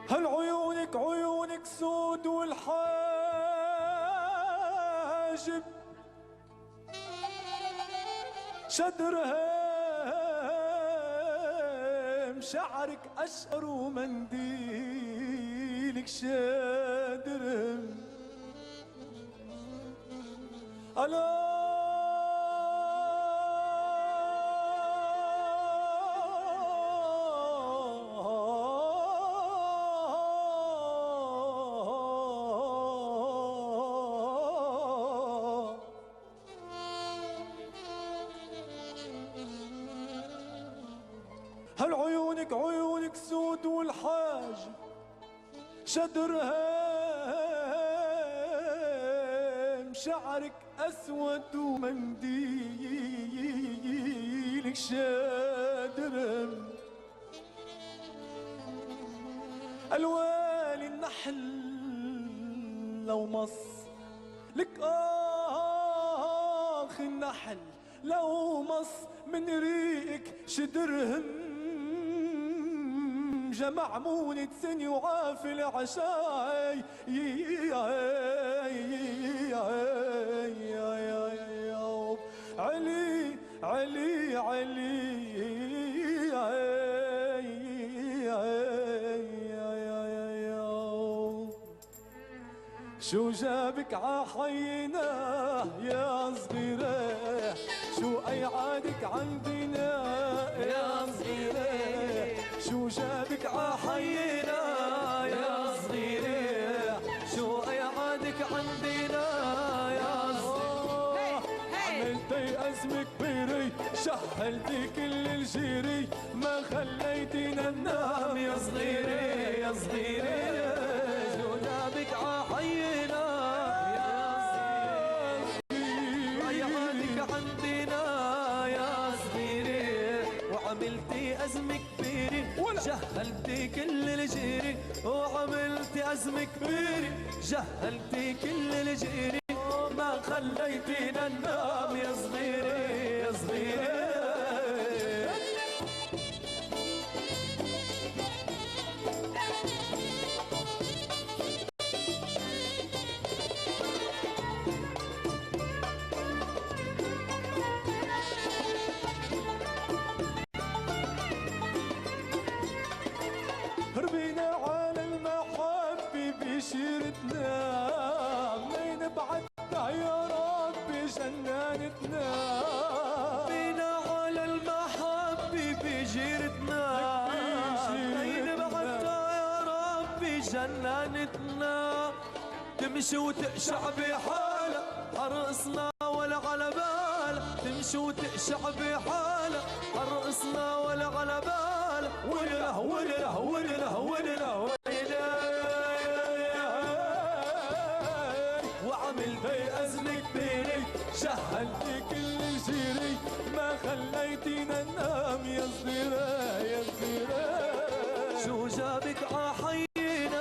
هل عيونك عيونك سود والحاجب شدرها شعرك أشقر ومنديلك شادرهم ألا هل عيونك عيونك سود والحاجب شدرها شعرك أسود ومنديلك شادرم ألوان النحل لو مص لك النحل لو مص من ريقك شدرهم جمع مونة سني وعافي العشاي علي علي علي شو جابك عحينا يا صغيرة شو أيعادك عندنا يا صغيرة شو جابك عحينا يا صغيرة شو أيعادك عندنا يا صغيرة عملتي أزمة كبيرة شهلتي كل الجيري ما خليتينا ننام يا صغيرة يا صغيرة شو جابك عحينا يا صغيرة أيعادك عندنا يا صغيرة وعملتي أزمة كبيرة جهلتي كل الجيري وعملتي أزمة كبيرة جهلتي كل الجيري ما خليتينا ننام يا صغيرة يا صغيرة ربينا على المحبة بشيرتنا منين بعدتها يا ربي جنانتنا ربينا على المحبة بجيرتنا منين بعدتها يا ربي جنانتنا تمشي وتقشع بحالها حرصنا ولا على بالها تمشي وتقشع بحالها حرصنا ولا على بالها وله وله وله وله وعملتي أزمة كبيرة جهلتي كل الجيري ما خليتينا ننام يا صغيرة يا صغيرة شو جابك عحي